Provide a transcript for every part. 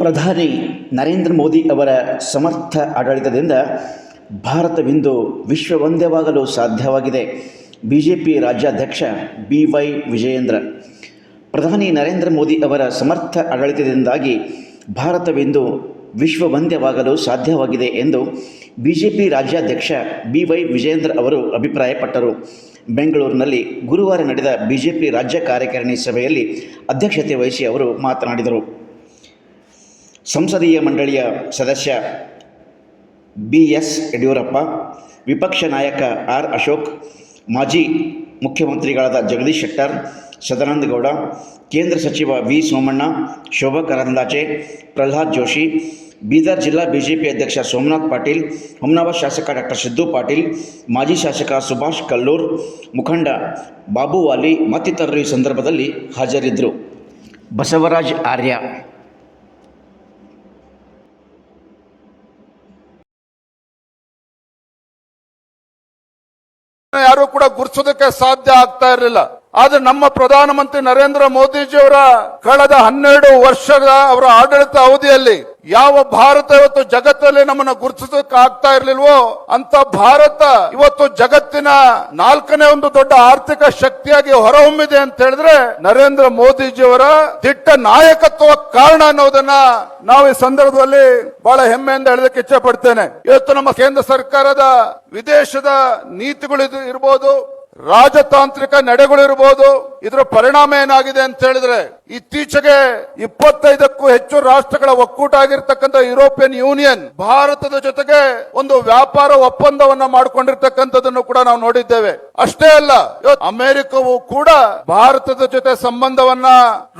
ಪ್ರಧಾನಿ ನರೇಂದ್ರ ಮೋದಿ ಅವರ ಸಮರ್ಥ ಆಡಳಿತದಿಂದ ಭಾರತವಿಂದು ವಿಶ್ವವಂದ್ಯವಾಗಲು ಸಾಧ್ಯವಾಗಿದೆ. ಬಿಜೆಪಿ ರಾಜ್ಯಾಧ್ಯಕ್ಷ BY ವಿಜಯೇಂದ್ರ. ಪ್ರಧಾನಿ ನರೇಂದ್ರ ಮೋದಿ ಅವರ ಸಮರ್ಥ ಆಡಳಿತದಿಂದಾಗಿ ಭಾರತವಿಂದು ವಿಶ್ವವಂದ್ಯವಾಗಲು ಸಾಧ್ಯವಾಗಿದೆ ಎಂದು ಬಿಜೆಪಿ ರಾಜ್ಯಾಧ್ಯಕ್ಷ BY ವಿಜಯೇಂದ್ರ ಅವರು ಅಭಿಪ್ರಾಯಪಟ್ಟರು. ಬೆಂಗಳೂರಿನಲ್ಲಿ ಗುರುವಾರ ನಡೆದ ಬಿಜೆಪಿ ರಾಜ್ಯ ಕಾರ್ಯಕಾರಿಣಿ ಸಭೆಯಲ್ಲಿ ಅಧ್ಯಕ್ಷತೆ ವಹಿಸಿ ಅವರು ಮಾತನಾಡಿದರು. ಸಂಸದೀಯ ಮಂಡಳಿಯ ಸದಸ್ಯ BS ಯಡಿಯೂರಪ್ಪ, ವಿಪಕ್ಷ ನಾಯಕ R ಅಶೋಕ್, ಮಾಜಿ ಮುಖ್ಯಮಂತ್ರಿಗಳಾದ ಜಗದೀಶ್ ಶೆಟ್ಟರ್, ಸದಾನಂದ ಗೌಡ, ಕೇಂದ್ರ ಸಚಿವ V ಸೋಮಣ್ಣ, ಶೋಭಾ ಕರಂದ್ಲಾಜೆ, ಪ್ರಹ್ಲಾದ್ ಜೋಶಿ, ಬೀದರ್ ಜಿಲ್ಲಾ ಬಿಜೆಪಿ ಅಧ್ಯಕ್ಷ ಸೋಮನಾಥ್ ಪಾಟೀಲ್, ಹುಮನಾಬಾದ್ ಶಾಸಕ ಡಾಕ್ಟರ್ ಸಿದ್ದು ಪಾಟೀಲ್, ಮಾಜಿ ಶಾಸಕ ಸುಭಾಷ್ ಕಲ್ಲೂರ್, ಮುಖಂಡ ಬಾಬು ವಾಲಿ ಮತ್ತಿತರರು ಈ ಸಂದರ್ಭದಲ್ಲಿ ಹಾಜರಿದ್ದರು. ಬಸವರಾಜ್ ಆರ್ಯ. ಯಾರು ಕೂಡ ಗುರುತಿಸೋದಕ್ಕೆ ಸಾಧ್ಯ ಆಗ್ತಾ ಇರಲಿಲ್ಲ. ಆದ್ರೆ ನಮ್ಮ ಪ್ರಧಾನಮಂತ್ರಿ ನರೇಂದ್ರ ಮೋದಿಜಿಯವರ ಕಳೆದ 12 ವರ್ಷದ ಅವರ ಆಡಳಿತ ಅವಧಿಯಲ್ಲಿ ಯಾವ ಭಾರತ ಇವತ್ತು ಜಗತ್ತಲ್ಲಿ ನಮ್ಮನ್ನ ಗುರುತಿಸೋದಕ್ಕೆ ಆಗ್ತಾ ಇರ್ಲಿಲ್ವೋ ಅಂತ ಭಾರತ ಇವತ್ತು ಜಗತ್ತಿನ 4ನೇ ಒಂದು ದೊಡ್ಡ ಆರ್ಥಿಕ ಶಕ್ತಿಯಾಗಿ ಹೊರಹೊಮ್ಮಿದೆ ಅಂತ ಹೇಳಿದ್ರೆ ನರೇಂದ್ರ ಮೋದಿಜಿಯವರ ದಿಟ್ಟ ನಾಯಕತ್ವ ಕಾರಣ ಅನ್ನೋದನ್ನ ನಾವು ಈ ಸಂದರ್ಭದಲ್ಲಿ ಬಹಳ ಹೆಮ್ಮೆಯಿಂದ ಹೇಳೋದಕ್ಕೆ ಇಚ್ಛೆ ಪಡ್ತೇನೆ. ಇವತ್ತು ನಮ್ಮ ಕೇಂದ್ರ ಸರ್ಕಾರದ ವಿದೇಶದ ನೀತಿಗಳು ಇರಬಹುದು, ರಾಜತಾಂತ್ರಿಕ ನಡೆಗಳಿರಬಹುದು, ಇದರ ಪರಿಣಾಮ ಏನಾಗಿದೆ ಅಂತ ಹೇಳಿದ್ರೆ ಇತ್ತೀಚೆಗೆ 25ಕ್ಕೂ ಹೆಚ್ಚು ರಾಷ್ಟ್ರಗಳ ಒಕ್ಕೂಟ ಆಗಿರ್ತಕ್ಕಂಥ ಯುರೋಪಿಯನ್ ಯೂನಿಯನ್ ಭಾರತದ ಜೊತೆಗೆ ಒಂದು ವ್ಯಾಪಾರ ಒಪ್ಪಂದವನ್ನ ಮಾಡಿಕೊಂಡಿರ್ತಕ್ಕಂಥದ್ದನ್ನು ಕೂಡ ನಾವು ನೋಡಿದ್ದೇವೆ. ಅಷ್ಟೇ ಅಲ್ಲ, ಅಮೆರಿಕವು ಕೂಡ ಭಾರತದ ಜೊತೆ ಸಂಬಂಧವನ್ನ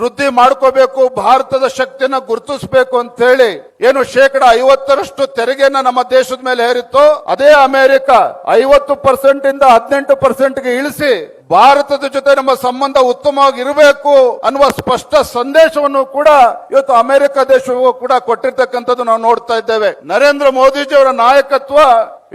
ವೃದ್ಧಿ ಮಾಡ್ಕೋಬೇಕು, ಭಾರತದ ಶಕ್ತಿಯನ್ನ ಗುರುತಿಸಬೇಕು ಅಂತ ಹೇಳಿ ಏನು 50% ತೆರಿಗೆಯನ್ನ ನಮ್ಮ ದೇಶದ ಮೇಲೆ ಹೇರಿತ್ತು, ಅದೇ ಅಮೆರಿಕ 50% ಇಂದ 18% ಇಳಿಸಿ ಭಾರತದ ಜೊತೆ ನಮ್ಮ ಸಂಬಂಧ ಉತ್ತಮವಾಗಿ ಇರಬೇಕು ಅನ್ನುವ ಸ್ಪಷ್ಟ ಸಂದೇಶವನ್ನು ಕೂಡ ಇವತ್ತು ಅಮೆರಿಕ ದೇಶವು ಕೂಡ ಕೊಟ್ಟಿರ್ತಕ್ಕಂಥದ್ದು ನಾವು ನೋಡ್ತಾ ಇದ್ದೇವೆ. ನರೇಂದ್ರ ಮೋದಿಜಿಯವರ ನಾಯಕತ್ವ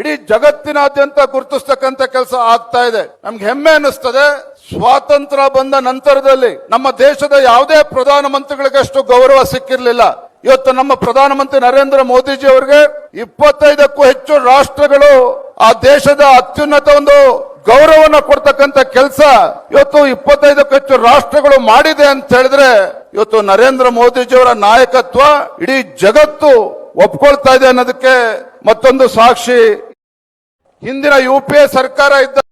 ಇಡೀ ಜಗತ್ತಿನಾದ್ಯಂತ ಗುರುತಿಸ್ತಕ್ಕಂಥ ಕೆಲಸ ಆಗ್ತಾ ಇದೆ. ನಮ್ಗೆ ಹೆಮ್ಮೆ ಅನ್ನಿಸ್ತದೆ. ಸ್ವಾತಂತ್ರ್ಯ ಬಂದ ನಂತರದಲ್ಲಿ ನಮ್ಮ ದೇಶದ ಯಾವುದೇ ಪ್ರಧಾನಮಂತ್ರಿಗಳಿಗಷ್ಟು ಗೌರವ ಸಿಕ್ಕಿರ್ಲಿಲ್ಲ. ಇವತ್ತು ನಮ್ಮ ಪ್ರಧಾನಮಂತ್ರಿ ನರೇಂದ್ರ ಮೋದಿಜಿ ಅವರಿಗೆ 25ಕ್ಕೂ ಹೆಚ್ಚು ರಾಷ್ಟ್ರಗಳು ಆ ದೇಶದ ಅತ್ಯುನ್ನತ ಒಂದು ಗೌರವನ ಕೊಡ್ತಕ್ಕಂಥ ಕೆಲಸ ಇವತ್ತು 25ಕ್ಕೂ ಹೆಚ್ಚು ರಾಷ್ಟ್ರಗಳು ಮಾಡಿದೆ ಅಂತ ಹೇಳಿದ್ರೆ ಇವತ್ತು ನರೇಂದ್ರ ಮೋದಿಜಿಯವರ ನಾಯಕತ್ವ ಇಡೀ ಜಗತ್ತು ಒಪ್ಕೊಳ್ತಾ ಇದೆ ಅನ್ನೋದಕ್ಕೆ ಮತ್ತೊಂದು ಸಾಕ್ಷಿ. ಹಿಂದಿನ UPA ಸರ್ಕಾರ ಇದ್ದ